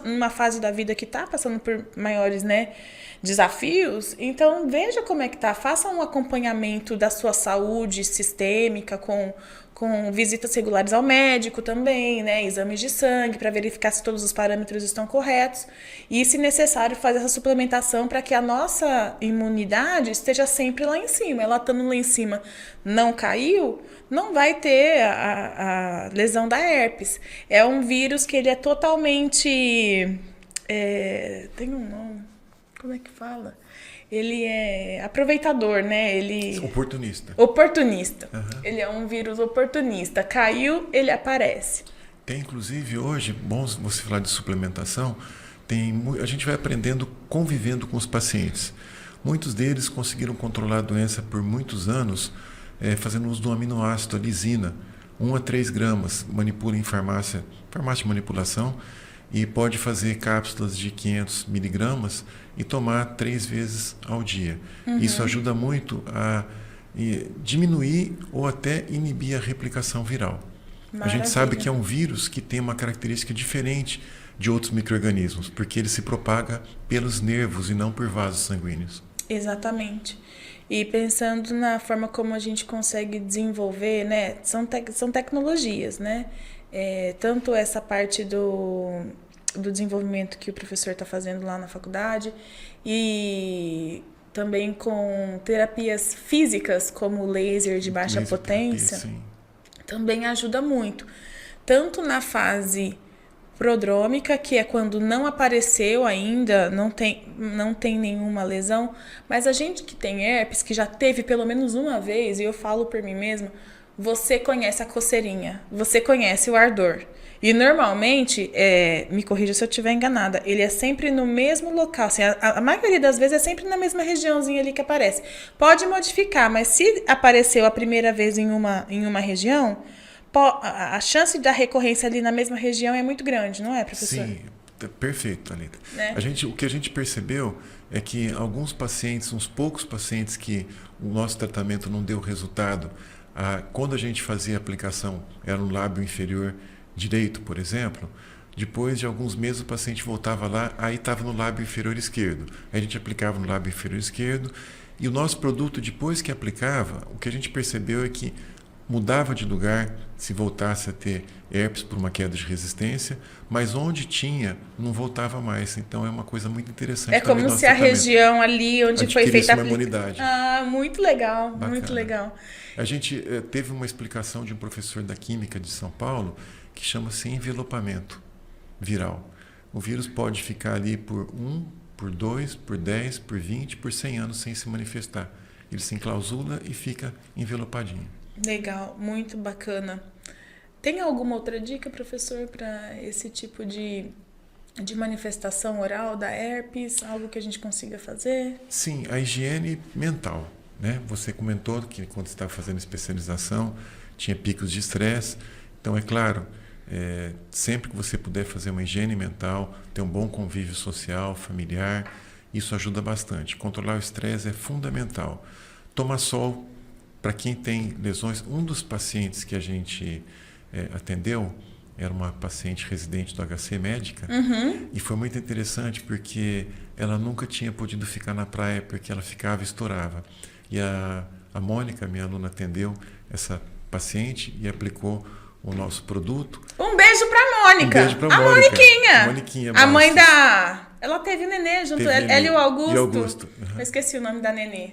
numa fase da vida que tá passando por maiores, né, desafios, então veja como é que tá. Faça um acompanhamento da sua saúde sistêmica com visitas regulares ao médico também, né? Exames de sangue para verificar se todos os parâmetros estão corretos. E, se necessário, fazer essa suplementação para que a nossa imunidade esteja sempre lá em cima. Ela estando lá em cima não caiu, não vai ter a lesão da herpes. É um vírus que ele é totalmente... tem um nome. Como é que fala? Ele é aproveitador, né? Oportunista. Oportunista. Uhum. Ele é um vírus oportunista. Caiu, ele aparece. Tem, inclusive, hoje, bom você falar de suplementação, a gente vai aprendendo, convivendo com os pacientes. Muitos deles conseguiram controlar a doença por muitos anos, fazendo uso do aminoácido, a lisina, 1 a 3 gramas, manipula em farmácia de manipulação, e pode fazer cápsulas de 500 miligramas e tomar 3 vezes ao dia. Uhum. Isso ajuda muito a diminuir ou até inibir a replicação viral. Maravilha. A gente sabe que é um vírus que tem uma característica diferente de outros micro-organismos, porque ele se propaga pelos nervos e não por vasos sanguíneos. Exatamente. E pensando na forma como a gente consegue desenvolver, né? São tecnologias, né? Tanto essa parte do desenvolvimento que o professor está fazendo lá na faculdade e também com terapias físicas como laser de baixa potência, também ajuda muito. Tanto na fase prodrômica, que é quando não apareceu ainda, não tem nenhuma lesão, mas a gente que tem herpes, que já teve pelo menos uma vez, e eu falo por mim mesma, você conhece a coceirinha, você conhece o ardor. E normalmente, me corrija se eu estiver enganada, ele é sempre no mesmo local. Assim, a maioria das vezes é sempre na mesma regiãozinha ali que aparece. Pode modificar, mas se apareceu a primeira vez em uma região, a chance da recorrência ali na mesma região é muito grande, não é, professor? Sim, perfeito, Thalita. Né? O que a gente percebeu é que alguns pacientes, uns poucos pacientes que o nosso tratamento não deu resultado, quando a gente fazia a aplicação, era no lábio inferior direito, por exemplo, depois de alguns meses o paciente voltava lá, aí estava no lábio inferior esquerdo. Aí a gente aplicava no lábio inferior esquerdo e o nosso produto, depois que aplicava, o que a gente percebeu é que mudava de lugar se voltasse a ter herpes por uma queda de resistência, mas onde tinha, não voltava mais. Então é uma coisa muito interessante. É como se a região ali onde foi feita a imunidade. Muito legal, bacana. Muito legal. A gente teve uma explicação de um professor da Química de São Paulo que chama-se envelopamento viral. O vírus pode ficar ali por 1, por 2, por 10, por 20, por 100 anos sem se manifestar. Ele se enclausula e fica envelopadinho. Legal, muito bacana. Tem alguma outra dica, professor, para esse tipo de manifestação oral da herpes? Algo que a gente consiga fazer? Sim, a higiene mental, né? Você comentou que quando estava fazendo especialização tinha picos de estresse. Então, é claro, sempre que você puder fazer uma higiene mental, ter um bom convívio social, familiar, isso ajuda bastante. Controlar o estresse é fundamental. Tomar sol. Para quem tem lesões, um dos pacientes que a gente atendeu era uma paciente residente do HC Médica. Uhum. E foi muito interessante porque ela nunca tinha podido ficar na praia porque ela ficava e estourava. E a Mônica, minha aluna, atendeu essa paciente e aplicou o nosso produto. Um beijo para a Mônica. Um beijo para a Mônica. Moniquinha. A mãe da... Ela teve nenê junto, ela e o Augusto. E Augusto. Uhum. Eu esqueci o nome da nenê.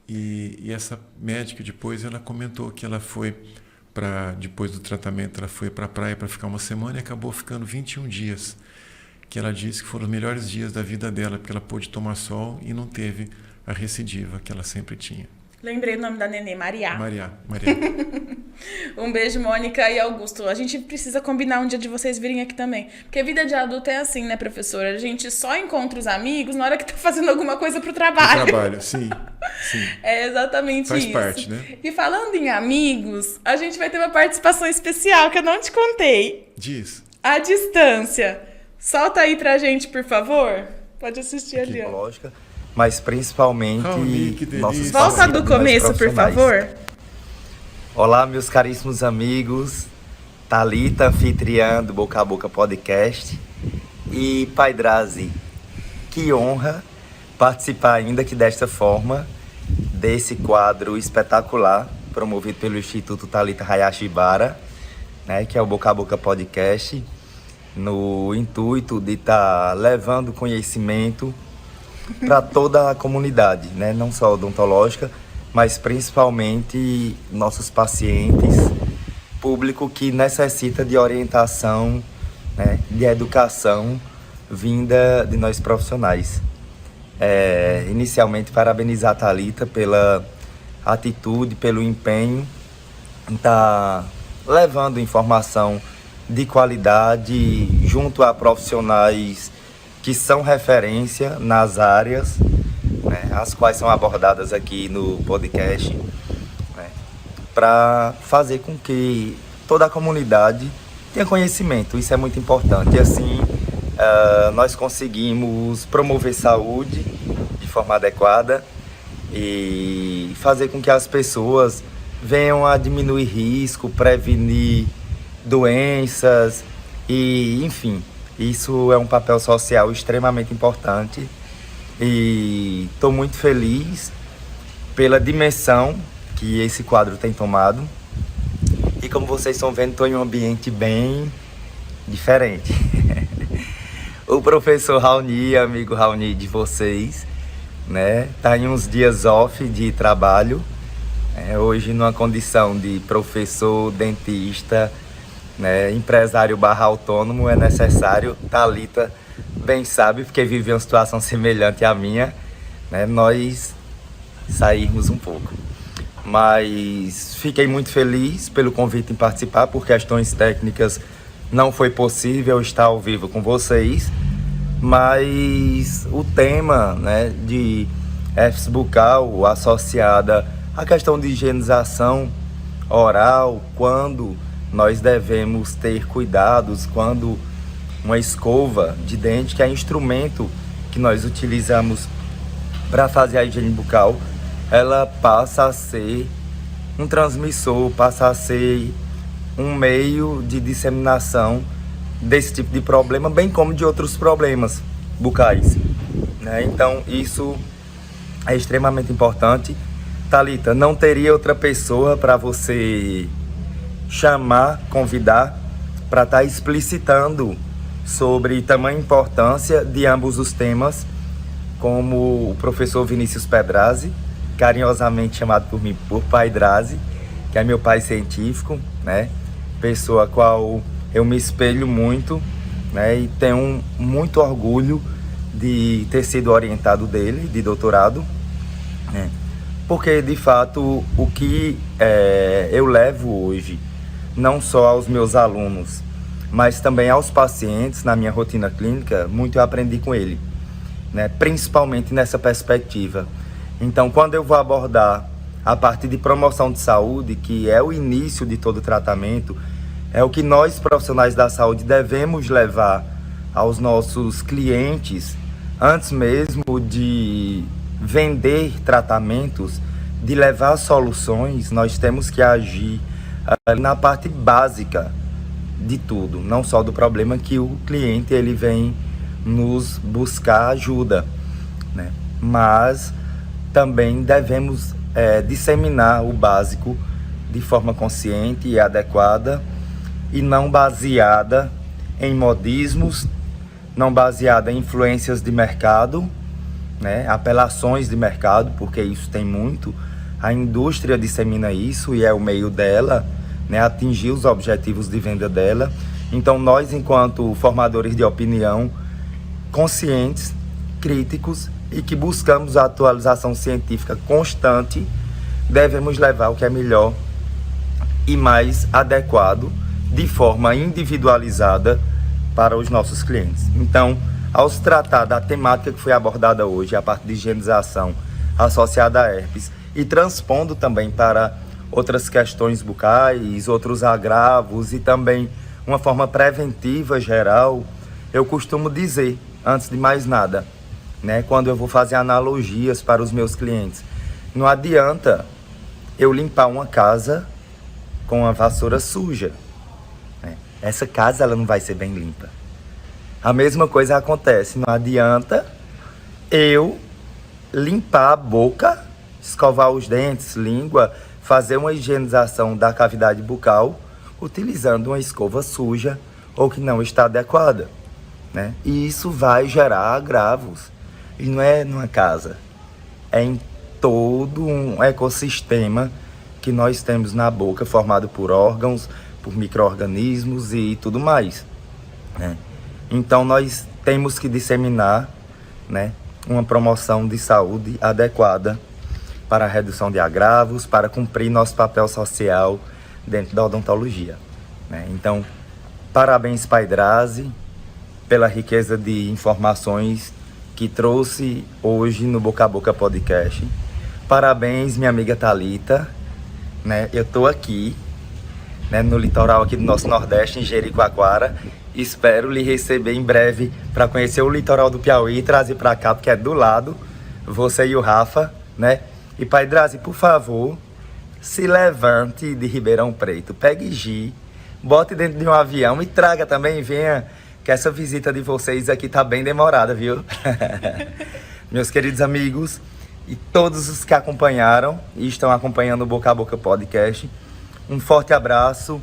E essa médica depois ela comentou que ela foi depois do tratamento, ela foi para a praia para ficar uma semana e acabou ficando 21 dias. Que ela disse que foram os melhores dias da vida dela, porque ela pôde tomar sol e não teve a recidiva que ela sempre tinha. Lembrei o nome da nenê, Maria. Maria. Um beijo, Mônica e Augusto. A gente precisa combinar um dia de vocês virem aqui também. Porque vida de adulto é assim, né, professora? A gente só encontra os amigos na hora que tá fazendo alguma coisa pro trabalho. Pro trabalho, sim. É exatamente Faz isso. Faz parte, né? E falando em amigos, a gente vai ter uma participação especial que eu não te contei. Diz. À distância. Solta aí pra gente, por favor. Pode assistir ali, ó. Lógica. Mas principalmente nossos Volta do começo, por favor. Olá, meus caríssimos amigos. Thalita, anfitriã do Boca a Boca Podcast. E Pai Drazi, que honra participar ainda que desta forma desse quadro espetacular promovido pelo Instituto Thalita Hayashibara, né, que é o Boca a Boca Podcast, no intuito de estar levando conhecimento para toda a comunidade, né, não só odontológica, mas principalmente nossos pacientes, público que necessita de orientação, né, de educação vinda de nós profissionais. Inicialmente, parabenizar a Thalita pela atitude, pelo empenho em estar levando informação de qualidade junto a profissionais que são referência nas áreas, né, as quais são abordadas aqui no podcast, né, para fazer com que toda a comunidade tenha conhecimento. Isso é muito importante. E assim, nós conseguimos promover saúde de forma adequada e fazer com que as pessoas venham a diminuir risco, prevenir doenças e, enfim, isso é um papel social extremamente importante e estou muito feliz pela dimensão que esse quadro tem tomado e, como vocês estão vendo, estou em um ambiente bem diferente. O professor Raoni, amigo Raoni de vocês, né, tá em uns dias off de trabalho, hoje numa condição de professor, dentista, né, empresário / autônomo, é necessário, Thalita bem sabe, porque vive uma situação semelhante à minha, né, nós sairmos um pouco. Mas fiquei muito feliz pelo convite em participar, por questões técnicas não foi possível estar ao vivo com vocês, mas o tema, né, de herpes bucal associada à questão de higienização oral, quando nós devemos ter cuidados, quando uma escova de dente, que é instrumento que nós utilizamos para fazer a higiene bucal, ela passa a ser um transmissor, passa a ser um meio de disseminação desse tipo de problema, bem como de outros problemas bucais, né? Então isso é extremamente importante. Thalita, não teria outra pessoa para você chamar, convidar, para estar explicitando sobre tamanha importância de ambos os temas, como o professor Vinícius Pedrazzi, carinhosamente chamado por mim por Pai Drazi, que é meu pai científico, né? Pessoa a qual eu me espelho muito, né? E tenho muito orgulho de ter sido orientado dele, de doutorado, né? Porque, de fato, o que eu levo hoje, não só aos meus alunos, mas também aos pacientes na minha rotina clínica, muito eu aprendi com ele, né? Principalmente nessa perspectiva. Então, quando eu vou abordar a parte de promoção de saúde, que é o início de todo o tratamento, é o que nós profissionais da saúde devemos levar aos nossos clientes, antes mesmo de vender tratamentos, de levar soluções, nós temos que agir na parte básica de tudo, não só do problema que o cliente ele vem nos buscar ajuda, né? Mas também devemos disseminar o básico de forma consciente e adequada e não baseada em modismos, não baseada em influências de mercado, né? Apelações de mercado, porque isso tem muito. A indústria dissemina isso e é o meio dela, né, atingir os objetivos de venda dela. Então nós, enquanto formadores de opinião, conscientes, críticos e que buscamos a atualização científica constante, devemos levar o que é melhor e mais adequado, de forma individualizada para os nossos clientes. Então, ao se tratar da temática que foi abordada hoje, a parte de higienização associada a herpes, e transpondo também para outras questões bucais, outros agravos e também uma forma preventiva geral, eu costumo dizer, antes de mais nada, né, quando eu vou fazer analogias para os meus clientes, não adianta eu limpar uma casa com uma vassoura suja, né? Essa casa ela não vai ser bem limpa. A mesma coisa acontece, não adianta eu limpar a boca, escovar os dentes, língua, fazer uma higienização da cavidade bucal utilizando uma escova suja ou que não está adequada, né? E isso vai gerar agravos. E não é numa casa, é em todo um ecossistema que nós temos na boca, formado por órgãos, por micro-organismos e tudo mais, né? Então nós temos que disseminar, né, uma promoção de saúde adequada para a redução de agravos, para cumprir nosso papel social dentro da odontologia, né? Então, parabéns, Pai Drazi, pela riqueza de informações que trouxe hoje no Boca a Boca Podcast. Parabéns, minha amiga Thalita, né? Eu tô aqui, né, no litoral aqui do nosso Nordeste, em Jericoacoara. Espero lhe receber em breve para conhecer o litoral do Piauí e trazer para cá, porque é do lado, você e o Rafa, né? E Pai Drazi, por favor, se levante de Ribeirão Preto, pegue Gi, bote dentro de um avião e traga também, venha, que essa visita de vocês aqui tá bem demorada, viu? Meus queridos amigos e todos os que acompanharam e estão acompanhando o Boca a Boca Podcast, um forte abraço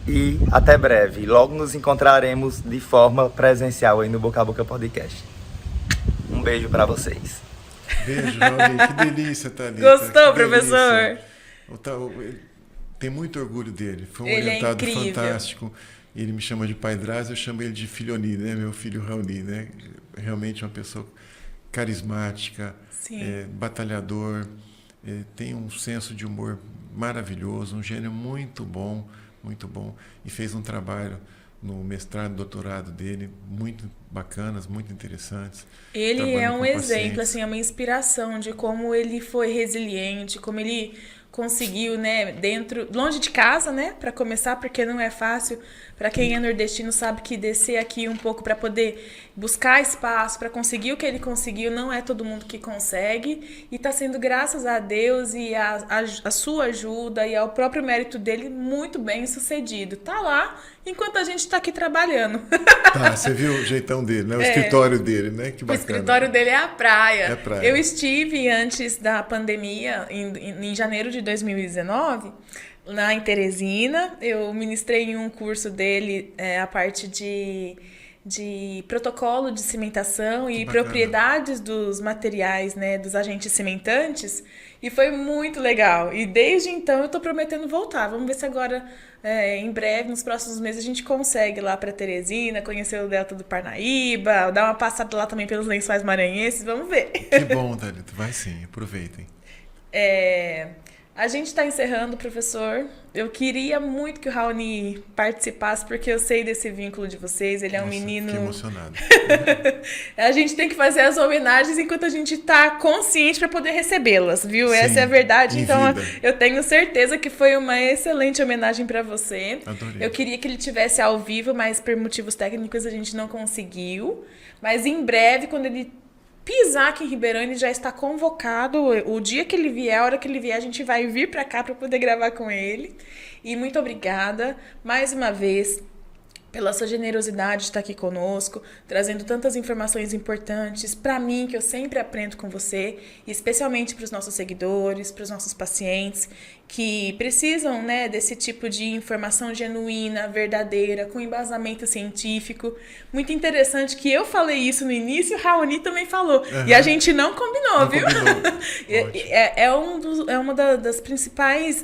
e até breve. Logo nos encontraremos de forma presencial aí no Boca a Boca Podcast. Um beijo para vocês. Beijo, Raoni. Que delícia, Thalita. Gostou, Que professor? Ele tem muito orgulho dele. Foi um Ele é orientado incrível. fantástico. Ele me chama de Pai Drazi, eu chamo ele de Filhoni, né? Meu filho Raoni, né? Realmente uma pessoa carismática, Sim. batalhador, tem um senso de humor maravilhoso, um gênio muito bom, e fez um trabalho no mestrado e doutorado dele, muito bacanas, muito interessantes. Ele é Trabalhando um com exemplo, pacientes. assim, é uma inspiração de como ele foi resiliente, como ele conseguiu, né, longe de casa, né, para começar, porque não é fácil. Para quem é nordestino sabe que descer aqui um pouco para poder buscar espaço, para conseguir o que ele conseguiu, não é todo mundo que consegue. E tá sendo, graças a Deus e a sua ajuda e ao próprio mérito dele, muito bem sucedido. Tá lá enquanto a gente tá aqui trabalhando. Tá, você viu o jeitão dele, né? O escritório dele, né? Que O bacana. escritório dele é a praia. É a praia. Eu estive antes da pandemia, em janeiro de 2019, lá em Teresina. Eu ministrei em um curso dele a parte de protocolo de cimentação e bacana. propriedades dos materiais, né, dos agentes cimentantes. E foi muito legal. E desde então eu tô prometendo voltar. Vamos ver se agora, em breve, nos próximos meses, a gente consegue ir lá para Teresina, conhecer o Delta do Parnaíba, dar uma passada lá também pelos Lençóis Maranhenses. Vamos ver. Que bom, Thalita. Vai sim, aproveitem. A gente está encerrando, professor. Eu queria muito que o Raoni participasse, porque eu sei desse vínculo de vocês. Ele é um Nossa, menino... fiquei emocionado. A gente tem que fazer as homenagens enquanto a gente está consciente para poder recebê-las, viu? Sim, Essa é a verdade. em Então, vida. eu tenho certeza que foi uma excelente homenagem para você. Adorei. Eu queria que ele tivesse ao vivo, mas por motivos técnicos a gente não conseguiu. Mas em breve, quando ele pisar aqui em Ribeirão, ele já está convocado. O dia que ele vier, a hora que ele vier, a gente vai vir para cá para poder gravar com ele. E muito obrigada mais uma vez pela sua generosidade de estar aqui conosco, trazendo tantas informações importantes para mim, que eu sempre aprendo com você, e especialmente para os nossos seguidores, para os nossos pacientes, que precisam, né, desse tipo de informação genuína, verdadeira, com embasamento científico. Muito interessante que eu falei isso no início, o Raoni também falou, e a gente não combinou, Não viu? combinou. É uma das principais,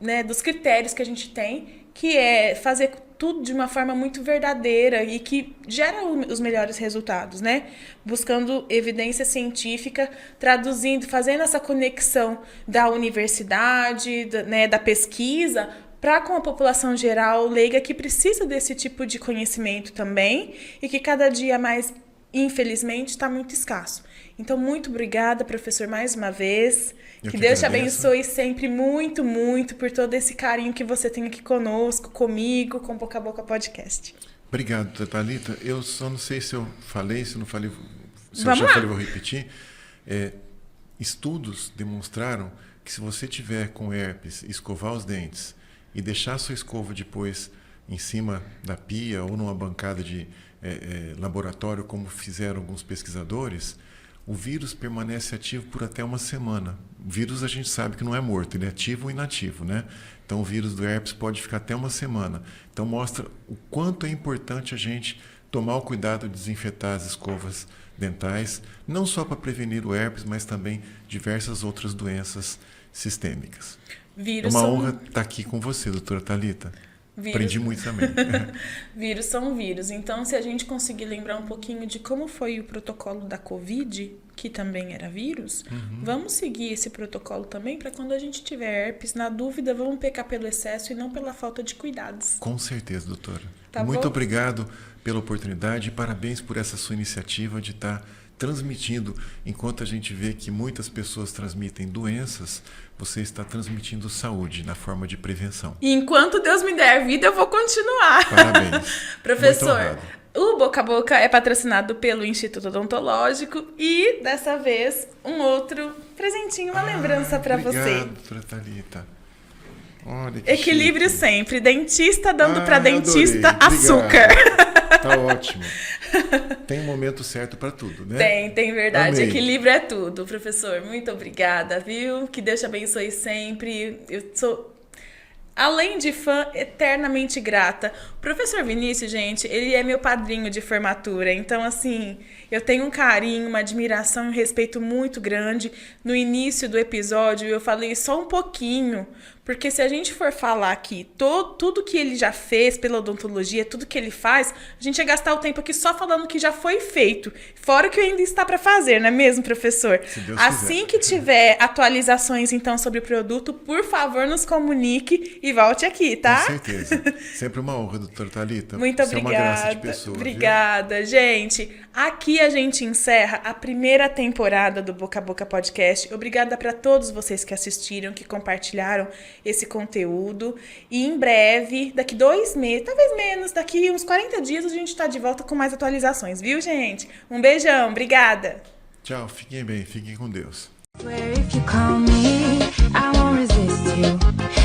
né, dos critérios que a gente tem, que é fazer tudo de uma forma muito verdadeira e que gera os melhores resultados, né? Buscando evidência científica, traduzindo, fazendo essa conexão da universidade, né, da pesquisa, para com a população geral leiga que precisa desse tipo de conhecimento também e que cada dia mais, infelizmente, está muito escasso. Então, muito obrigada, professor, mais uma vez. Que Deus te agradeço. abençoe sempre muito, muito por todo esse carinho que você tem aqui conosco, comigo, com Boca a Boca Podcast. Obrigado, Thalita. Eu só não sei se eu falei, se não falei, se Vamos eu já lá. falei, vou repetir. Estudos demonstraram que se você tiver com herpes, escovar os dentes e deixar a sua escova depois em cima da pia ou numa bancada de laboratório, como fizeram alguns pesquisadores, o vírus permanece ativo por até uma semana. O vírus a gente sabe que não é morto, ele é ativo ou inativo, né? Então o vírus do herpes pode ficar até uma semana. Então mostra o quanto é importante a gente tomar o cuidado de desinfetar as escovas dentais, não só para prevenir o herpes, mas também diversas outras doenças sistêmicas. Vírus é uma são... honra estar aqui com você, doutora Thalita. Aprendi muito também. Vírus são vírus. Então, se a gente conseguir lembrar um pouquinho de como foi o protocolo da Covid, que também era vírus, vamos seguir esse protocolo também para quando a gente tiver herpes, na dúvida, vamos pecar pelo excesso e não pela falta de cuidados. Com certeza, doutora. Tá muito bom? obrigado pela oportunidade e parabéns por essa sua iniciativa de estar transmitindo. Enquanto a gente vê que muitas pessoas transmitem doenças, você está transmitindo saúde na forma de prevenção. E enquanto Deus me der vida, eu vou continuar. Parabéns. Professor, Muito honrado. o Boca a Boca é patrocinado pelo Instituto Odontológico e, dessa vez, um outro presentinho, uma lembrança para você. Obrigado, doutora Thalita. Olha que Equilíbrio chique. sempre. Dentista dando para Adorei. dentista Obrigado. açúcar. Tá ótimo. Tem um momento certo para tudo, né? Tem verdade. Amei. Equilíbrio é tudo, professor. Muito obrigada, viu? Que Deus te abençoe sempre. Eu sou, além de fã, eternamente grata. O professor Vinícius, gente, ele é meu padrinho de formatura. Então, assim, eu tenho um carinho, uma admiração e um respeito muito grande. No início do episódio, eu falei só um pouquinho, porque se a gente for falar aqui tudo que ele já fez pela odontologia, tudo que ele faz, a gente ia gastar o tempo aqui só falando o que já foi feito, fora o que ainda está para fazer, não é mesmo, professor? Se Deus Assim quiser. que tiver atualizações, então, sobre o produto, por favor, nos comunique e volte aqui, tá? Com certeza. Sempre uma honra, doutora Thalita. Muito Você obrigada. é uma graça de pessoa. Obrigada, gente. Aqui a gente encerra a primeira temporada do Boca a Boca Podcast. Obrigada para todos vocês que assistiram, que compartilharam esse conteúdo. E em breve, daqui 2 meses, talvez menos, daqui uns 40 dias, a gente está de volta com mais atualizações, viu, gente? Um beijão. Obrigada. Tchau, fiquem bem, fiquem com Deus. Where if you call me, I won't resist you.